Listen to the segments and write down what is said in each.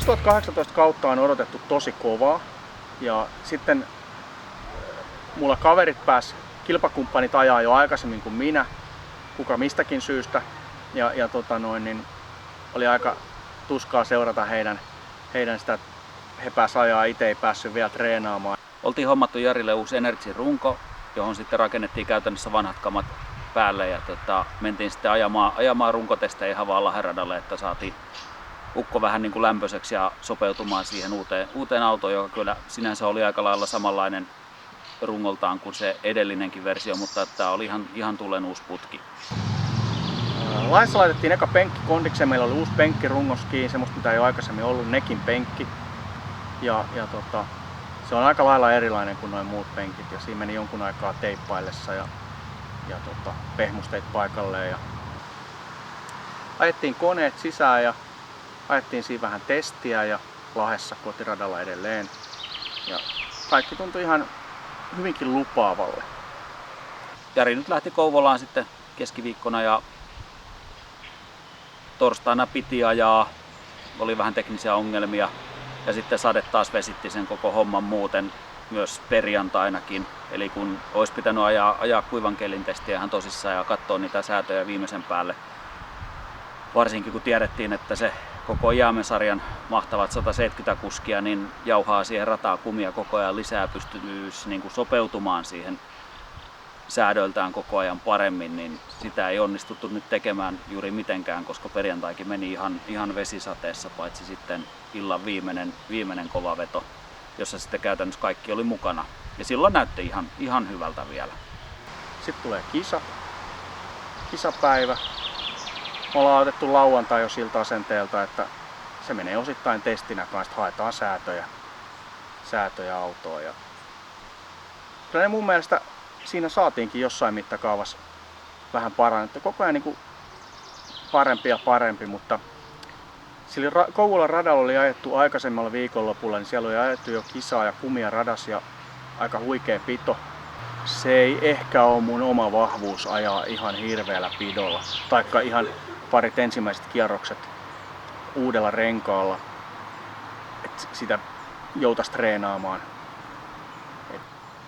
2018 kautta on odotettu tosi kovaa ja sitten mulla kaverit kilpakumppanit ajaa jo aikaisemmin kuin minä, kuka mistäkin syystä ja niin oli aika tuskaa seurata heidän sitä, he pääsivät ajaa, itse ei päässyt vielä treenaamaan. Oltiin hommattu Jarille uusi Energy-runko, johon sitten rakennettiin käytännössä vanhat kamat päälle ja mentiin sitten ajamaan runkotestejä ihan vaan Laheradalle, että saatiin ukko vähän niin kuin lämpöiseksi ja sopeutumaan siihen uuteen autoon, joka kyllä sinänsä oli aika lailla samanlainen rungoltaan kuin se edellinenkin versio, mutta tämä oli ihan tullen uusi putki. Lahdessa laitettiin eka penkki kondikseen, meillä oli uusi penkki rungoskiin, semmoista mitä ei ole aikaisemmin ollut, nekin penkki. Se on aika lailla erilainen kuin nuo muut penkit ja siinä meni jonkun aikaa teippaillessa ja pehmusteit paikalleen. Ja ajettiin koneet sisään ja ajettiin siinä vähän testiä ja Lahdessa kotiradalla edelleen. Ja kaikki tuntui ihan hyvinkin lupaavalle. Jari nyt lähti Kouvolaan sitten keskiviikkona ja torstaina piti ajaa. Oli vähän teknisiä ongelmia ja sitten sade taas vesitti sen koko homman muuten myös perjantainakin. Eli kun olisi pitänyt ajaa kuivan kelin testiä ihan tosissaan ja katsoa niitä säätöjä viimeisen päälle. Varsinkin kun tiedettiin, että se koko Jäämen-sarjan mahtavat 170 kuskia niin jauhaa siihen rataa kumia koko ajan lisää, pystyisi niin kuin sopeutumaan siihen säädöltään koko ajan paremmin, niin sitä ei onnistuttu nyt tekemään juuri mitenkään, koska perjantaikin meni ihan vesisateessa, paitsi sitten illan viimeinen kova veto, jossa sitten käytännössä kaikki oli mukana. Ja silloin näytti ihan hyvältä vielä. Sitten tulee kisapäivä. Me ollaan otettu lauantai jo siltä asenteelta, että se menee osittain testinä kanssa, haetaan säätöjä autoon. Ja kyllä ne mun mielestä siinä saatiinkin jossain mittakaavassa vähän parannettu. Koko ajan niin kuin parempi, mutta sillä Kouvolan radalla oli ajettu aikaisemmalla viikonlopulla, niin siellä oli ajettu jo kisaa ja kumia radas ja aika huikea pito. Se ei ehkä ole mun oma vahvuus ajaa ihan hirveällä pidolla, taikka ihan parit ensimmäiset kierrokset uudella renkaalla, että sitä joutais treenaamaan.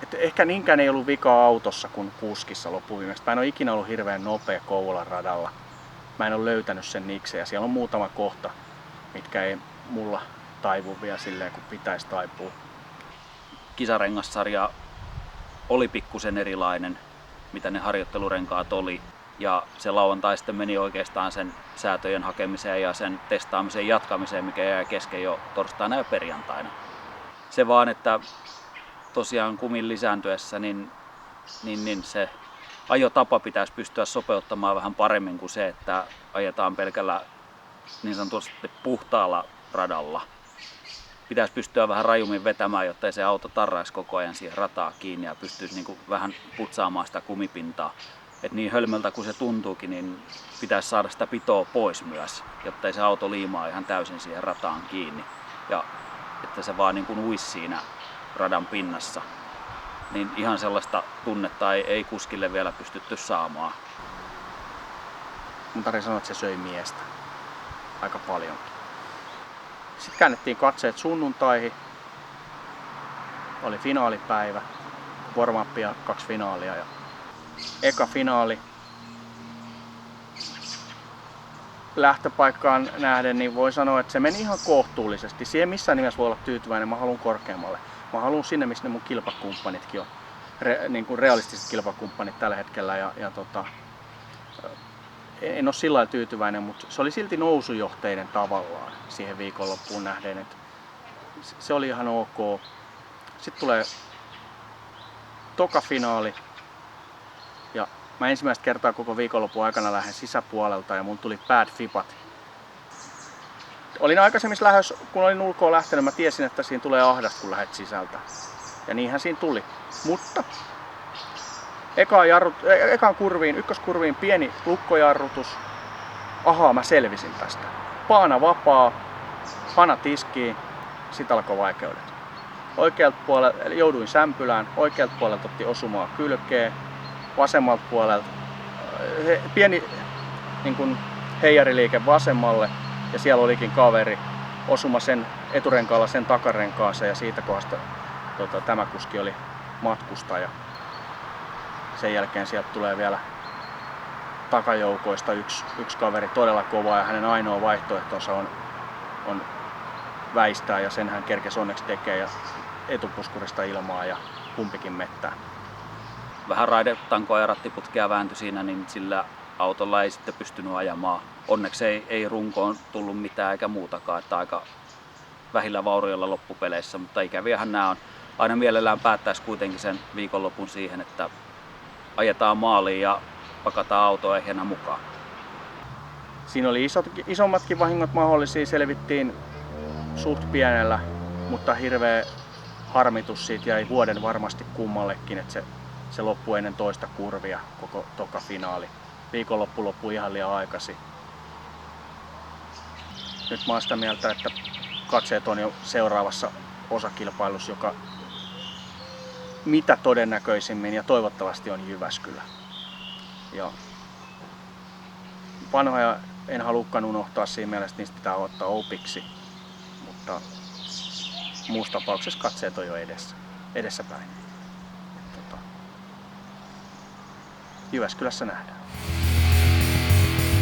Et ehkä niinkään ei ollut vikaa autossa kuin kuskissa loppuviimeksi. Mä en ole ikinä ollut hirveän nopea Kouvolan radalla. Mä en ole löytänyt sen nikseen ja siellä on muutama kohta, mitkä ei mulla taivu vielä silleen kun pitäisi taipua. Kisarengassarja oli pikkusen erilainen, mitä ne harjoittelurenkaat oli. Ja se lauantai sitten meni oikeastaan sen säätöjen hakemiseen ja sen testaamisen jatkamiseen, mikä jäi kesken jo torstaina ja perjantaina. Se vaan, että tosiaan kumin lisääntyessä, niin se ajotapa pitäisi pystyä sopeuttamaan vähän paremmin kuin se, että ajetaan pelkällä niin sanotusti puhtaalla radalla. Pitäisi pystyä vähän rajummin vetämään, jotta ei se auto tarraisi koko ajan siihen rataa kiinni ja pystyisi niin kuin vähän putsaamaan sitä kumipintaa. Et niin hölmöltä kuin se tuntuukin, niin pitäisi saada sitä pitoa pois myös, jotta ei se auto liimaa ihan täysin siihen rataan kiinni. Ja että se vaan niin kuin uisi siinä radan pinnassa. Niin ihan sellaista tunnetta ei kuskille vielä pystytty saamaan. Mun tarvitsee sanoa, että se söi miestä. Aika paljonkin. Sitten käännettiin katseet sunnuntaihin. Oli finaalipäivä. Warm-up ja 2 finaalia. Ja eka finaali. Lähtöpaikkaan nähden, niin voi sanoa, että se meni ihan kohtuullisesti. Siihen missään nimessä voi olla tyytyväinen, mä haluan korkeammalle. Mä haluan sinne, missä ne mun kilpakumppanitkin on. Niin kuin realistiset kilpakumppanit tällä hetkellä. En ole sillä lailla tyytyväinen, mutta se oli silti nousujohteinen tavallaan siihen viikonloppuun nähden. Että se oli ihan ok. Sitten tulee toka finaali. Ja mä ensimmäistä kertaa koko viikonlopun aikana lähden sisäpuolelta ja mun tuli bad fipat. Olin aikaisemmissa lähdössä, kun olin ulkoa lähtenyt, mä tiesin, että siinä tulee ahdasta, kun lähdet sisältä. Ja niinhän siinä tuli. Mutta ekaan kurviin, ykköskurviin pieni lukkojarrutus. Ahaa, mä selvisin tästä. Paana vapaa, hana tiskiin, sit alkoi vaikeudet. Oikealta puolelta, eli jouduin sämpylään, oikealta puolelta otti osumaa kylkeen, vasemmalta puolelta pieni niin kuin heijariliike vasemmalle ja siellä olikin kaveri. osuma sen eturenkaalla sen takarenkaaseen ja siitä kohdasta tämä kuski oli matkustaja. Sen jälkeen sieltä tulee vielä takajoukoista yksi kaveri todella kova ja hänen ainoa vaihtoehtonsa on väistää ja sen hän kerkesi onneksi tekee ja etupuskurista ilmaa ja kumpikin mettää. Vähän raidetankoa ja rattiputkea vääntyi siinä, niin sillä autolla ei sitten pystynyt ajamaan. Onneksi ei runkoon tullut mitään eikä muutakaan, että aika vähillä vaurioilla loppupeleissä, mutta ikäviähän nämä on. Aina mielellään päättäisi kuitenkin sen viikonlopun siihen, että ajetaan maaliin ja pakataan autoa ehjänä mukaan. Siinä oli isommatkin vahingot mahdollisia, selvittiin suht pienellä, mutta hirveä harmitus siitä jäi vuoden varmasti kummallekin, että se loppui ennen toista kurvia koko toka finaali. Viikonloppu loppui ihan liian aikaisin. Nyt mä oon sitä mieltä, että katseet on jo seuraavassa osakilpailussa, joka mitä todennäköisimmin ja toivottavasti on Jyväskylä. Ja vanhoja en halukaan unohtaa siinä mielessä, että niistä pitää ottaa opiksi, mutta muussa tapauksessa katseet on jo edessäpäin. Jyväskylässä nähdään.